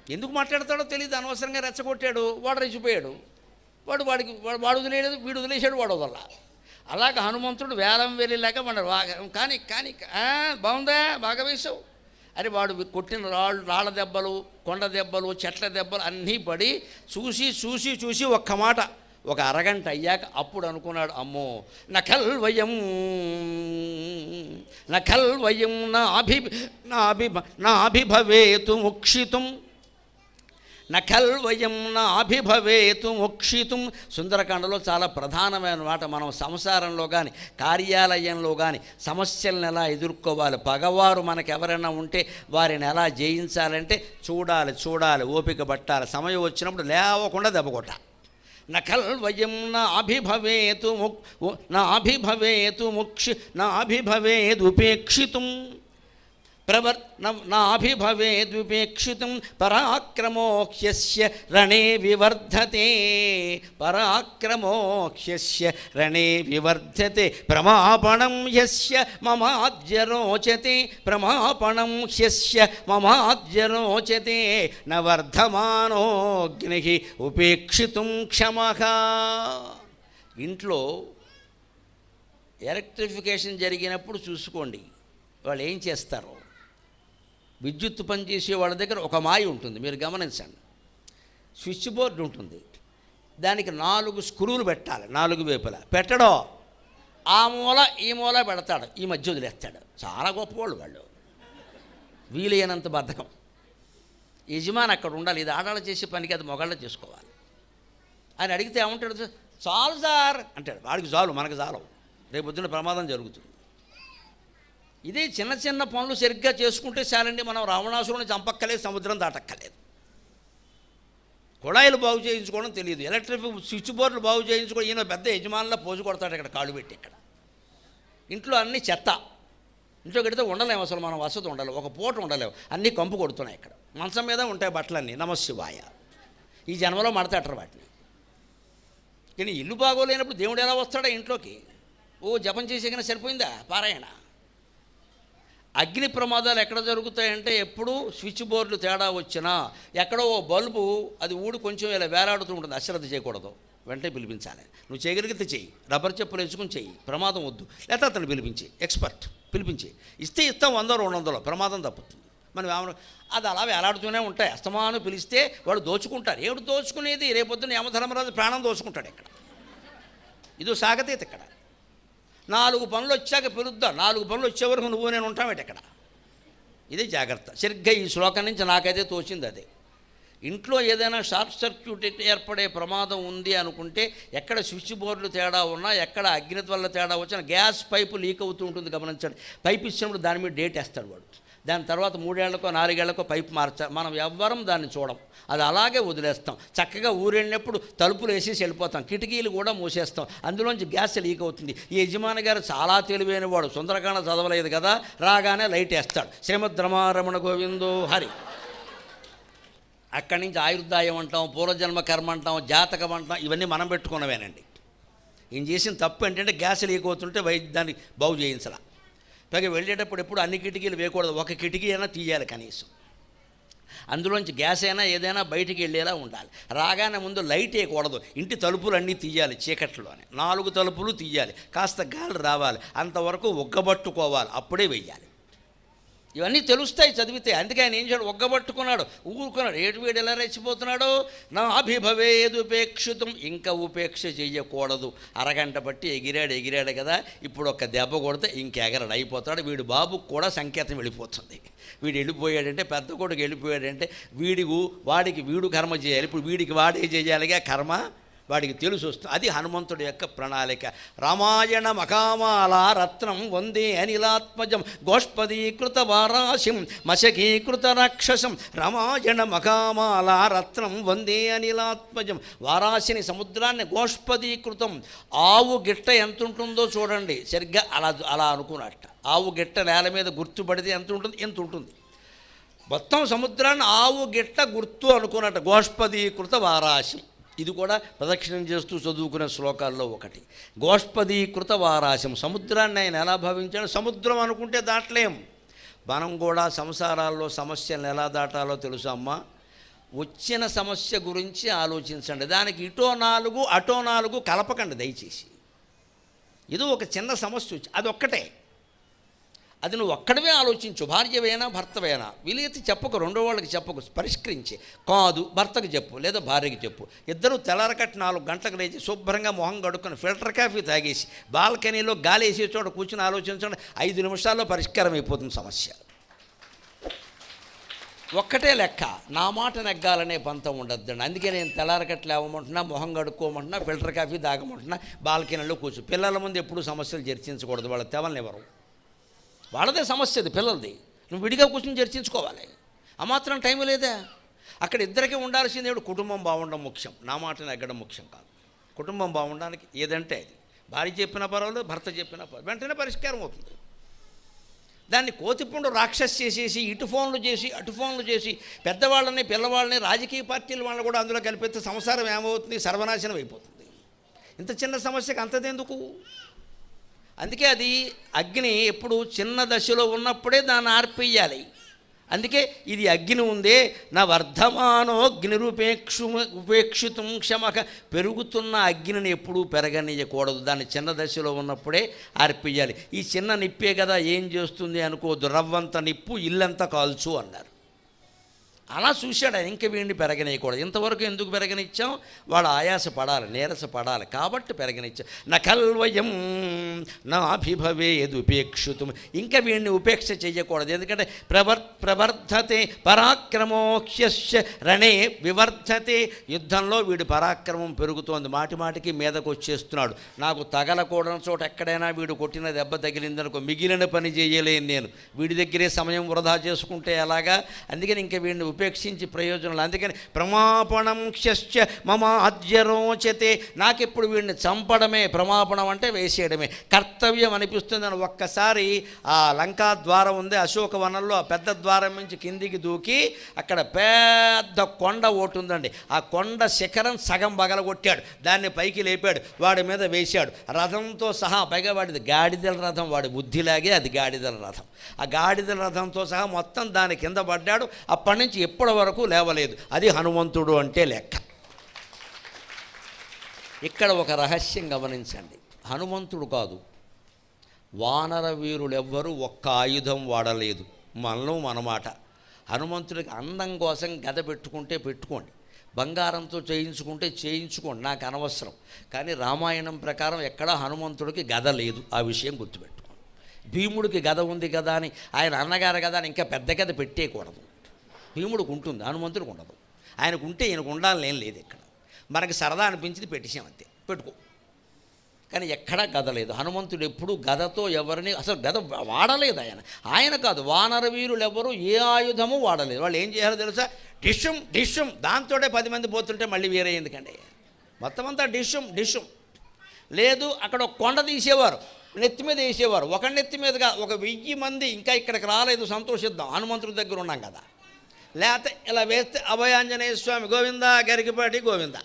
ఎందుకు మాట్లాడతాడో తెలియదు, అనవసరంగా రెచ్చగొట్టాడు, వాడు రెచ్చిపోయాడు. వాడు వదిలేడు, వీడు వదిలేశాడు, వాడు వదల. అలాగ హనుమంతుడు వేలం వెళ్ళలేక వాడు కానీ బాగుందా, బాగా వేసావు అని వాడు కొట్టిన రాళ్ళ దెబ్బలు, కొండ దెబ్బలు, చెట్ల దెబ్బలు అన్నీ పడి చూసి ఒక్క మాట ఒక అరగంట అయ్యాక అప్పుడు అనుకున్నాడు, అమ్మో నఖల్వయం నా అభిభవేతు ముక్షితం. నఖల్వయం నాభిభవేతు మోక్షితుం. సుందరకాండలో చాలా ప్రధానమైన మాట. మనం సంసారంలో కానీ కార్యాలయంలో కానీ సమస్యలను ఎలా ఎదుర్కోవాలి, పగవారు మనకు ఎవరైనా ఉంటే వారిని ఎలా జయించాలంటే చూడాలి, ఓపిక పట్టాలి, సమయం వచ్చినప్పుడు లేవకుండా దెబ్బ కొట్టాలి. నఖల్వయం నాభిభవేదుపేక్షితుం నాభిభవేదుపేక్షితుం పరాక్రమో హ్యస్య రణే వివర్ధతే ప్రమాపణం హ్యస్య మమాద్యరోచతే న వర్ధమానోగ్నిః ఉపేక్షితుం క్షమః. ఇంట్లో ఎలక్ట్రిఫికేషన్ జరిగినప్పుడు చూసుకోండి వాళ్ళు ఏం చేస్తారో. విద్యుత్ పనిచేసే వాళ్ళ దగ్గర ఒక మాయ ఉంటుంది, మీరు గమనించండి. స్విచ్ బోర్డు ఉంటుంది, దానికి 4 స్క్రూలు పెట్టాలి, 4 వైపులా. పెట్టడో ఆ మూల ఈ మూల పెడతాడు, ఈ మధ్య వదిలేస్తాడు. చాలా గొప్పవాళ్ళు వాళ్ళు, వీలైనంత బద్ధకం. యజమాని అక్కడ ఉండాలి, ఇది ఆడాళ్ళు చేసే పనికి అది మొగాళ్ళు చేసుకోవాలి. ఆయన అడిగితే ఏమంటాడు, చాలు సార్ అంటాడు. వాడికి చాలు, మనకు చాలు, రేపు పొద్దున్న ప్రమాదం జరుగుతుంది. ఇదే చిన్న చిన్న పనులు సరిగ్గా చేసుకుంటే చాలండి, మనం రావణాసురుని చంపక్కలేదు, సముద్రం దాటక్కలేదు. కుళాయిలు బాగు చేయించుకోవడం తెలియదు, ఎలక్ట్రిక్ స్విచ్ బోర్డులు బాగు చేయించుకోవడం. ఈయన పెద్ద యజమానులా పోజు కొడతాడు ఇక్కడ కాళ్ళు పెట్టి. ఇక్కడ ఇంట్లో అన్ని చెత్త, ఇంట్లో కడితే ఉండలేము, అసలు మనం వసతి ఉండలేము, ఒక పూట ఉండలేము, అన్నీ కంపు కొడుతున్నాయి. ఇక్కడ మంచం మీద ఉంటాయి బట్టలన్నీ, నమశివాయ. ఈ జన్మలో మడతాటరు వాటిని. కానీ ఇల్లు బాగోలేనప్పుడు దేవుడు ఎలా వస్తాడా ఇంట్లోకి? ఓ జపం చేసేకనే సరిపోయిందా పారాయణ? అగ్ని ప్రమాదాలు ఎక్కడ జరుగుతాయంటే ఎప్పుడు స్విచ్ బోర్డులు తేడా వచ్చినా, ఎక్కడో ఓ బల్బు అది ఊడి కొంచెం ఇలా వేలాడుతూ ఉంటుంది, అశ్రద్ధ చేయకూడదు, వెంటనే పిలిపించాలి. నువ్వు చేయగలిగితే చెయ్యి, రబ్బర్ చెప్పులు వేసుకుని చెయ్యి, ప్రమాదం వద్దు. లేకపోతే అతను పిలిపించి, ఎక్స్పర్ట్ పిలిపించి ఇస్తే ఇస్తాం 100 200, ప్రమాదం తప్పుతుంది. మనం అది అలా వేలాడుతూనే ఉంటాయి. అస్తమాను పిలిస్తే వాడు దోచుకుంటారు. ఏడు దోచుకునేది? రేపొద్దున యమధర్మరాజు ప్రాణం దోచుకుంటాడు. ఇక్కడ ఇదో సాగతీత. ఇక్కడ 4 పనులు వచ్చాక పిలుద్దాం, 4 పనులు వచ్చే వరకు నువ్వు నేను ఉంటామేటి ఇక్కడ. ఇదే జాగ్రత్త. సరిగ్గా ఈ శ్లోకం నుంచి నాకైతే తోచింది అదే. ఇంట్లో ఏదైనా షార్ట్ సర్క్యూట్ ఏర్పడే ప్రమాదం ఉంది అనుకుంటే, ఎక్కడ స్విచ్ బోర్డులు తేడా ఉన్నా, ఎక్కడ అగ్ని వల్ల తేడా వచ్చినా, గ్యాస్ పైపు లీక్ అవుతూ ఉంటుంది గమనించండి. పైపు ఇచ్చినప్పుడు దాని మీద డేట్ వేస్తాడు వాడు. దాని తర్వాత 3 ఏళ్లకో 4 ఏళ్లకో పైపు మార్చాలి. మనం ఎవ్వరం దాన్ని చూడం, అది అలాగే వదిలేస్తాం. చక్కగా ఊరెళ్ళినప్పుడు తలుపులు వేసేసి వెళ్ళిపోతాం, కిటికీలు కూడా మూసేస్తాం. అందులోంచి గ్యాస్ లీక్ అవుతుంది. ఈ యజమాని గారు చాలా తెలివైన వాడు, సుందరకాండ చదవలేదు కదా, రాగానే లైట్ వేస్తాడు, శ్రీమద్ రమారమణ గోవిందో హరి. అక్కడి నుంచి ఆయుర్దాయం అంటాం, పూర్వజన్మ కర్మ అంటాం, జాతకం అంటాం, ఇవన్నీ మనం పెట్టుకున్నవేనండి. ఈయన చేసిన తప్పు ఏంటంటే గ్యాస్ లీక్ అవుతుంటే దాన్ని బాగు చేయించాల. పైగా వెళ్ళేటప్పుడు ఎప్పుడు అన్ని కిటికీలు వేయకూడదు, ఒక కిటికీ అయినా తీయాలి కనీసం. అందులోంచి గ్యాస్ అయినా ఏదైనా బయటికి వెళ్ళేలా ఉండాలి. రాగానే ముందు లైట్ వేయకూడదు, ఇంటి తలుపులు అన్నీ తీయాలి, చీకట్లోనే 4 తలుపులు తీయాలి, కాస్త గాలి రావాలి, అంతవరకు ఒగ్గబట్టుకోవాలి, అప్పుడే వెయ్యాలి. ఇవన్నీ తెలుస్తాయి చదివితే. అందుకే ఆయన ఏం చేయడు, ఒగ్గబట్టుకున్నాడు, ఊరుకున్నాడు. వీడు ఎలా రెచ్చిపోతున్నాడు? నా అభిభవేదుపేక్షితం, ఇంకా ఉపేక్ష చెయ్యకూడదు. అరగంట బట్టి ఎగిరాడు కదా, ఇప్పుడు ఒక దెబ్బ కొడితే ఇంకెగరడు, అయిపోతాడు. వీడు బాబుకు కూడా సంకేతం వెళ్ళిపోతుంది. వీడు వెళ్ళిపోయాడంటే, పెద్ద కొడుకు వెళ్ళిపోయాడంటే వాడికి వీడు కర్మ చేయాలి, ఇప్పుడు వీడికి వాడే చేయాలిగా కర్మ, వాడికి తెలుసు వస్తుంది. అది హనుమంతుడి యొక్క ప్రణాళిక. రామాయణ మకామాల రత్నం వందే అనిలాత్మజం గోష్పదీకృత వారాశిం మశకీకృత రాక్షసం. రామాయణ మకామాల రత్నం వందే అనిలాత్మజం. వారాశిని సముద్రాన్ని గోష్పదీకృతం. ఆవు గిట్ట ఎంత ఉంటుందో చూడండి, సరిగ్గా అలా అనుకున్నట్ట. ఆవు గిట్ట నేల మీద గుర్తుపడితే ఎంత ఉంటుంది. మొత్తం సముద్రాన్ని ఆవు గిట్ట గుర్తు అనుకున్నట్ట. గోష్పదీకృత వారాశి, ఇది కూడా ప్రదక్షిణం చేస్తూ చదువుకునే శ్లోకాల్లో ఒకటి. గోష్పదీకృత వారాశం, సముద్రాన్ని ఆయన ఎలా భావించాడు? సముద్రం అనుకుంటే దాటలేం. మనం కూడా సంసారాల్లో సమస్యలను ఎలా దాటాలో తెలుసా అమ్మా? వచ్చిన సమస్య గురించి ఆలోచించండి, దానికి ఇటో 4 అటో 4 కలపకండి దయచేసి. ఇది ఒక చిన్న సమస్య వచ్చి అదొక్కటే, అది నువ్వు ఒక్కడవే ఆలోచించు. భార్యవేనా భర్తవేనా వీలైతే చెప్పకు, రెండో వాళ్ళకి చెప్పకు, పరిష్కరించి. కాదు భర్తకు చెప్పు లేదా భార్యకి చెప్పు. ఇద్దరు తెల్లారకట్టు 4 గంటలకు లేచి శుభ్రంగా మొహం కడుక్కొని ఫిల్టర్ కాఫీ తాగేసి బాల్కనీలో గాలి వేసే చోట కూర్చుని ఆలోచించండి, 5 నిమిషాల్లో పరిష్కారం అయిపోతుంది సమస్య. ఒక్కటే లెక్క, నా మాట నెగ్గాలనే పంతం ఉండద్దండి. అందుకే నేను తెల్లారకట్లు లేవమంటున్నా, మొహం కడుక్కోమంటున్నా, ఫిల్టర్ కాఫీ తాగమంటున్నా, బాల్కనీలో కూర్చో. పిల్లల ముందు ఎప్పుడూ సమస్యలు చర్చించకూడదు, వాళ్ళ తెవలనివ్వరు. వాళ్ళదే సమస్య, అది పిల్లలది. నువ్వు విడిగా కూర్చొని చర్చించుకోవాలి. ఆ మాత్రం టైం లేదా? అక్కడ ఇద్దరికీ ఉండాల్సింది ఏమిటి? కుటుంబం బాగుండడం ముఖ్యం, నా మాట నెగ్గడం ముఖ్యం కాదు. కుటుంబం బాగుండడానికి ఏదంటే అది, భార్య చెప్పిన పర్వాలేదు, భర్త చెప్పిన పర్వాలేదు, వెంటనే పరిష్కారం అవుతుంది. దాన్ని కోతిపుండు రాక్షస్ చేసేసి ఇటు ఫోన్లు చేసి అటు ఫోన్లు చేసి పెద్దవాళ్ళని పిల్లవాళ్ళని రాజకీయ పార్టీల వాళ్ళని కూడా అందులో కలిపితే సంసారం ఏమవుతుంది? సర్వనాశనం అయిపోతుంది. ఇంత చిన్న సమస్యకు అంతదెందుకు? అందుకే అది అగ్ని ఎప్పుడు చిన్న దశలో ఉన్నప్పుడే దాన్ని ఆర్పేయాలి. అందుకే ఇది అగ్ని ఉందే నా వర్ధమానో ఉపేక్షితం క్షమక, పెరుగుతున్న అగ్నిని ఎప్పుడూ పెరగనీయకూడదు, దాన్ని చిన్న దశలో ఉన్నప్పుడే ఆర్పేయాలి. ఈ చిన్న నిప్పే కదా ఏం చేస్తుంది అనుకోవద్దు, రవ్వంత నిప్పు ఇల్లంతా కాల్చు అన్నారు. అలా చూశాడు ఆయన, ఇంక వీడిని పెరగనీయకూడదు. ఇంతవరకు ఎందుకు పెరగనిచ్చాం? వాడు ఆయాస పడాలి, నీరస పడాలి కాబట్టి పెరగనిచ్చాం. నకల్వయం నాభిభవేదుపేక్షితం, ఇంకా వీడిని ఉపేక్ష చేయకూడదు. ఎందుకంటే ప్రవర్ధతే పరాక్రమోక్ష్య రణే వివర్ధతే, యుద్ధంలో వీడి పరాక్రమం పెరుగుతోంది, మాటి మాటికి మీదకు వచ్చేస్తున్నాడు. నాకు తగలకూడని చోట ఎక్కడైనా వీడు కొట్టిన దెబ్బ తగిలిందనుకో మిగిలిన పని చేయలేను నేను, వీడి దగ్గరే సమయం వృధా చేసుకుంటే ఎలాగా? అందుకని ఇంకా వీడిని ఉపేక్షించి ప్రయోజనాలు. అందుకని ప్రమాపణం క్షశ్చ మమ అద్యరోచతే, నాకెప్పుడు వీడిని చంపడమే, ప్రమాపణం అంటే వేసేయడమే కర్తవ్యం అనిపిస్తుందని ఒక్కసారి ఆ లంకా ద్వారం ఉంది అశోకవనంలో, ఆ పెద్ద ద్వారం నుంచి కిందికి దూకి అక్కడ పెద్ద కొండ ఒకటి ఉందండి, ఆ కొండ శిఖరం సగం బగలగొట్టాడు, దాన్ని పైకి లేపాడు, వాడి మీద వేశాడు రథంతో సహా. పైగా వాడిది గాడిదల రథం, వాడి బుద్ధిలాగే అది గాడిదల రథం. ఆ గాడిదల రథంతో సహా మొత్తం దాని కింద పడ్డాడు. అప్పటి నుంచి ఎప్పటి వరకు లేవలేదు. అది హనుమంతుడు అంటే లెక్క. ఇక్కడ ఒక రహస్యం గమనించండి, హనుమంతుడు కాదు, వానర వీరులెవ్వరూ ఒక్క ఆయుధం వాడలేదు. మనలో మనమాట. హనుమంతుడికి అందం కోసం గద పెట్టుకుంటే పెట్టుకోండి, బంగారంతో చేయించుకుంటే చేయించుకోండి, నాకు అనవసరం. కానీ రామాయణం ప్రకారం ఎక్కడా హనుమంతుడికి గద లేదు, ఆ విషయం గుర్తుపెట్టుకోండి. భీముడికి గద ఉంది కదా అని, ఆయన అన్నగారు కదా అని ఇంకా పెద్ద గద పెట్టేయకూడదు. భీముడికి ఉంటుంది, హనుమంతుడికి ఉండదు. ఆయనకు ఉంటే ఈయనకు ఉండాలని ఏం లేదు. ఇక్కడ మనకి సరదా అనిపించింది పెట్టేసాం అంతే, పెట్టుకో. కానీ ఎక్కడా గద లేదు. హనుమంతుడు ఎప్పుడు గదతో ఎవరిని అసలు గద వాడలేదు. ఆయన కాదు, వానర వీరులు ఎవరు ఏ ఆయుధము వాడలేదు. వాళ్ళు ఏం చేయాలో తెలుసా? డిష్యం డిష్యం, దాంతోటే 10 మంది పోతుంటే మళ్ళీ వేరే ఎందుకండి, మొత్తం అంతా డిష్యం డిష్యం. లేదు అక్కడ ఒక కొండ తీసేవారు, నెత్తి మీద వేసేవారు. ఒక నెత్తి మీదగా 1000 మంది ఇంకా ఇక్కడికి రాలేదు, సంతోషిద్దాం, హనుమంతుడి దగ్గర ఉన్నాం కదా. లేకపోతే ఇలా వేస్తే అభయాంజనేయ స్వామి గోవింద, గరికిపాటి గోవింద,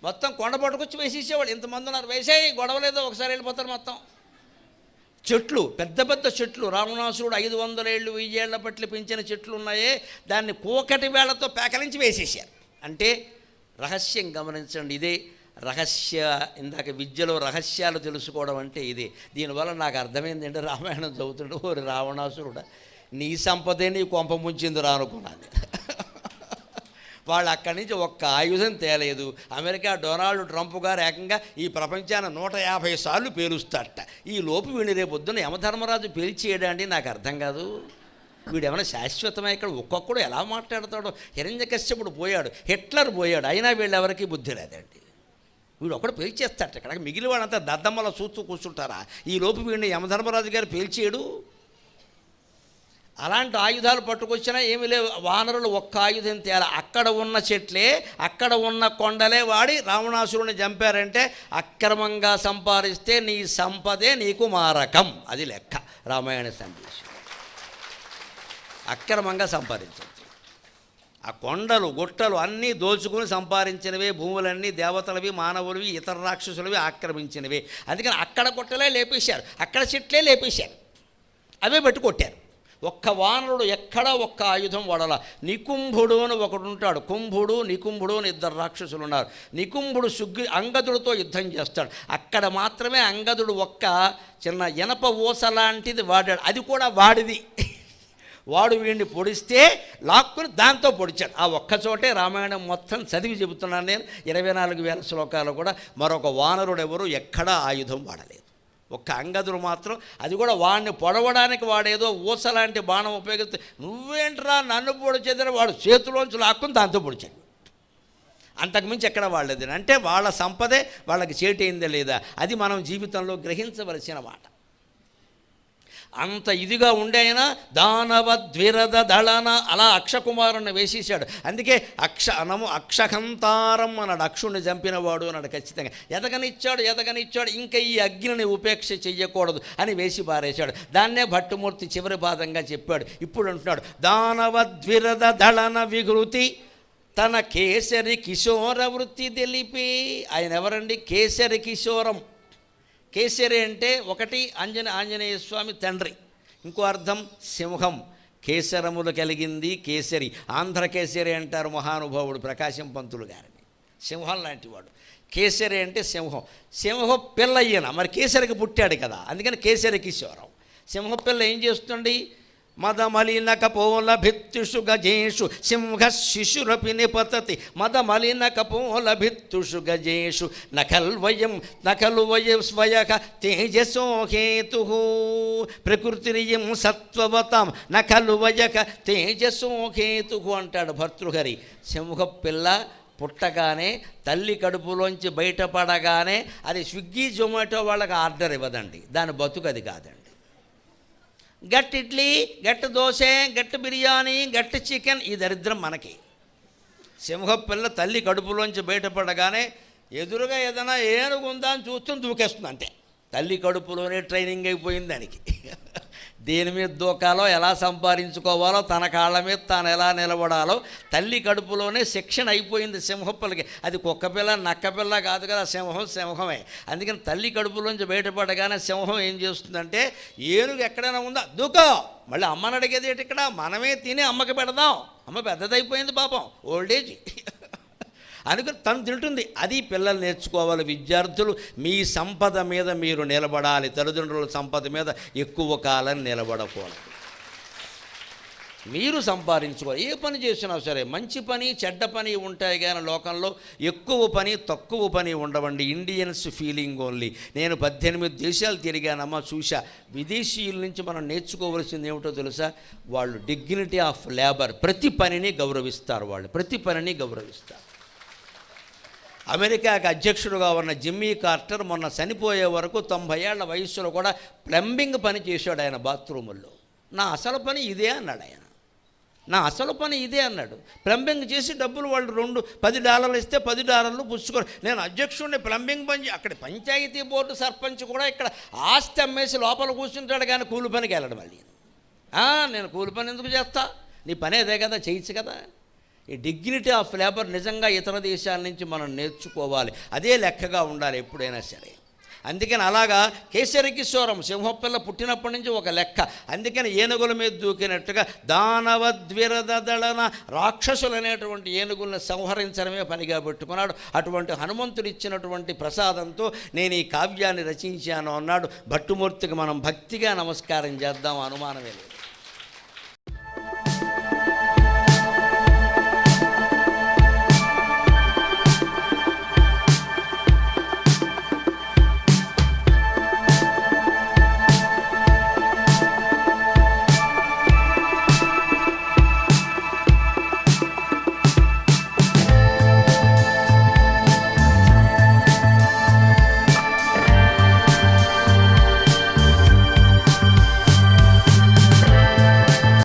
మొత్తం కొండ పట్టుకొచ్చి వేసేసేవాడు. ఇంతమంది ఉన్నారు, వేసేయి, గొడవలేదో ఒకసారి వెళ్ళిపోతారు. మొత్తం చెట్లు, పెద్ద పెద్ద చెట్లు, రావణాసురుడు 500 ఏళ్ళు 1000 ఏళ్ల పట్ల పెంచిన చెట్లు ఉన్నాయే, దాన్ని కూకటి వేళ్లతో పేకలించి వేసేసారు. అంటే రహస్యం గమనించండి, ఇదే రహస్య. ఇందాక విద్యలో రహస్యాలు తెలుసుకోవడం అంటే ఇదే. దీనివల్ల నాకు అర్థమైంది ఏంటంటే, రామాయణం చదువుతుంటే ఓరి రావణాసురుడా, నీ సంపదే నీ కొంప ముంచింది రా అనుకున్నాను. వాళ్ళు అక్కడి నుంచి ఒక్క ఆయుధం తేలేదు. అమెరికా డొనాల్డ్ ట్రంప్ గారు ఏకంగా ఈ ప్రపంచాన్ని 150 సార్లు పేలుస్తాడట. ఈ లోపు వీడిని రేపొద్దున యమధర్మరాజు పేల్చేయడండి, నాకు అర్థం కాదు. వీడు ఏమైనా శాశ్వతమై ఇక్కడ ఒక్కొక్కడు ఎలా మాట్లాడతాడో. హిరణ్యకశ్యపుడు పోయాడు, హిట్లర్ పోయాడు, అయినా వీళ్ళెవరికి బుద్ధి లేదండి. వీడు ఒకడు పేల్చేస్తాడట. ఇక్కడ మిగిలిన వాళ్ళంతా దద్దమ్మలో చూస్తూ కూర్చుంటారా? ఈ లోపు వీడిని యమధర్మరాజు గారు పేల్చేయడు. అలాంటి ఆయుధాలు పట్టుకొచ్చినా ఏమీ లేవు. వానరులు ఒక్క ఆయుధం తేలా. అక్కడ ఉన్న చెట్లే, అక్కడ ఉన్న కొండలే వాడి రావణాసురుని చంపారంటే అక్రమంగా సంపాదిస్తే నీ సంపదే నీకు మారకం. అది లెక్క రామాయణ సందేశం. అక్రమంగా సంపాదించవచ్చు. ఆ కొండలు గుట్టలు అన్నీ దోచుకుని సంపాదించినవే, భూములన్నీ దేవతలవి, మానవులవి, ఇతర రాక్షసులవి ఆక్రమించినవే. అందుకని అక్కడ గుట్టలే లేపేశారు, అక్కడ చెట్లే లేపేశారు, అవే పెట్టి కొట్టారు. ఒక్క వానరుడు ఎక్కడా ఒక్క ఆయుధం వాడాల. నికుంభుడు అని ఒకడు ఉంటాడు, కుంభుడు నికుంభుడు అని 2 రాక్షసులు ఉన్నారు. నికుంభుడు అంగదుడితో యుద్ధం చేస్తాడు. అక్కడ మాత్రమే అంగదుడు ఒక్క చిన్న ఇనప ఊస లాంటిది వాడాడు, అది కూడా వాడిది. వాడు వీడిని పొడిస్తే లాక్కుని దాంతో పొడిచాడు. ఆ ఒక్కచోటే రామాయణం మొత్తం చదివి చెబుతున్నాను నేను. 24,000 శ్లోకాలు కూడా మరొక వానరుడు ఎవరు ఎక్కడా ఆయుధం వాడలేదు. ఒక్క అంగదుడు మాత్రం, అది కూడా వాడిని పొడవడానికి వాడేదో ఊసలాంటి బాణం ఉపయోగిస్తే, నువ్వేంట్రా నన్ను పొడిచేదని వాడు చేతిలోంచి లాక్కుని దాంతో పొడిచాడు. అంతకుమించి ఎక్కడ వాళ్ళది అంటే వాళ్ళ సంపదే వాళ్ళకి చేటైందే లేదా, అది మనం జీవితంలో గ్రహించవలసిన మాట. అంత ఇదిగా ఉండేనా దానవ ద్విరద దళన అలా అక్షకుమారుని వేసేసాడు. అందుకే అక్షకంతారం అన్నాడు, అక్షుణ్ణి చంపినవాడు అన్నాడు. ఖచ్చితంగా ఎదగనిచ్చాడు, ఇంకా ఈ అగ్నిని ఉపేక్ష చెయ్యకూడదు అని వేసి పారేశాడు. దాన్నే భట్టుమూర్తి చివరి పాదంగా చెప్పాడు. ఇప్పుడు అంటున్నాడు, దానవ ద్విరద దళన వికృతి తన కేసరి కిశోర వృత్తి తెలిపి. ఆయన ఎవరండి? కేసరి కిశోరం. కేసరి అంటే ఒకటి ఆంజనేయ స్వామి తండ్రి, ఇంకో అర్థం సింహం. కేసరములు కలిగింది కేసరి. ఆంధ్ర కేసరి అంటారు మహానుభావుడు ప్రకాశం పంతులు గారిని, సింహం లాంటివాడు. కేసరి అంటే సింహం. సింహం పిల్ల ఈయన, మరి కేసరికి పుట్టాడు కదా, అందుకని కేసరి కిశోరం. సింహ పిల్ల ఏం చేస్తుంది? మదమలిన కపోల భిత్తుషు గజేషు సింహ శిశురపి నిపతతి. మదమలిన కపోల భిత్తుషు గజేషు నఖలు వయం స్వయక తేజసో హేతు ప్రకృతిరియం సత్వవతాం నఖలు వయక తేజసో హేతు అంటాడు భర్తృహరి. సింహ పిల్ల పుట్టగానే, తల్లి కడుపులోంచి బయటపడగానే అది స్విగ్గీ జొమాటో వాళ్ళకి ఆర్డర్ ఇవ్వదండి, దాని బతుకు అది కాదండి. గట్టి ఇడ్లీ, గట్టి దోశ, గట్టి బిర్యానీ, గట్టి చికెన్, ఈ దరిద్రం మనకి. సింహపిల్ల తల్లి కడుపులోంచి బయటపడగానే ఎదురుగా ఏదైనా ఏనుగుందా అని చూస్తూ దూకేస్తుంది అంతే. తల్లి కడుపులోనే ట్రైనింగ్ అయిపోయింది దానికి. దేని మీద దూకాలో, ఎలా సంపాదించుకోవాలో, తన కాళ్ళ మీద తాను ఎలా నిలబడాలో తల్లి కడుపులోనే శిక్షణ అయిపోయింది సింహపిల్లకి. అది కుక్కపిల్ల నక్కపిల్ల కాదు కదా, సింహమే. అందుకని తల్లి కడుపులోంచి బయటపడగానే సింహం ఏం చేస్తుందంటే, ఏనుగు ఎక్కడైనా ఉందా దూకో, మళ్ళీ అమ్మని అడిగేది ఏంటి, ఇక్కడ మనమే తిని అమ్మకి పెడదాం, అమ్మ పెద్దదైపోయింది పాపం, ఓల్డేజ్ అనుకుని తను తింటుంది. అది పిల్లలు నేర్చుకోవాలి. విద్యార్థులు మీ సంపద మీద మీరు నిలబడాలి, తల్లిదండ్రుల సంపద మీద ఎక్కువ కాలం నిలబడకూడదు. మీరు సంపాదించుకోవాలి. ఏ పని చేసినా సరే మంచి పని చెడ్డ పని ఉంటాయి, కానీ లోకంలో ఎక్కువ పని తక్కువ పని ఉండవండి. Indians feeling only. నేను 18 దేశాలు తిరిగానమ్మా, చూసా. విదేశీయుల నుంచి మనం నేర్చుకోవాల్సింది ఏమిటో తెలుసా? వాళ్ళు డిగ్నిటీ ఆఫ్ లేబర్, ప్రతి పనిని గౌరవిస్తారు. వాళ్ళు ప్రతి పనిని గౌరవిస్తారు. అమెరికాకి అధ్యక్షుడుగా ఉన్న జిమ్మీ కార్టర్ మొన్న చనిపోయే వరకు 90 ఏళ్ల వయస్సులో కూడా ప్లంబింగ్ పని చేశాడు ఆయన బాత్రూముల్లో. నా అసలు పని ఇదే అన్నాడు ఆయన. నా అసలు పని ఇదే అన్నాడు. ప్లంబింగ్ చేసి డబ్బులు వాళ్ళు $10 ఇస్తే $10 పుచ్చుకొని, నేను అధ్యక్షుడిని ప్లంబింగ్ పని అక్కడ పంచాయతీ బోర్డు సర్పంచ్ కూడా ఇక్కడ ఆస్తి అమ్మేసి లోపల కూర్చుంటాడు, కానీ కూలి పనికి వెళ్ళడం. మళ్ళీ నేను కూలి పని ఎందుకు చేస్తా, నీ పని అదే కదా, చేయొచ్చు కదా. ఈ డిగ్నిటీ ఆఫ్ లేబర్ నిజంగా ఇతర దేశాల నుంచి మనం నేర్చుకోవాలి. అదే లెక్కగా ఉండాలి ఎప్పుడైనా సరే. అందుకని అలాగా కేసరి కిశోరం సింహపిల్ల పుట్టినప్పటి నుంచి ఒక లెక్క. అందుకని ఏనుగుల మీద దూకినట్టుగా దానవ ద్విరద దళన రాక్షసులు అనేటువంటి ఏనుగులను సంహరించడమే పనిగా పెట్టుకున్నాడు. అటువంటి హనుమంతుడు ఇచ్చినటువంటి ప్రసాదంతో నేను ఈ కావ్యాన్ని రచించాను అన్నాడు భట్టుమూర్తికి. మనం భక్తిగా నమస్కారం చేద్దాం, అనుమానమే లేదు.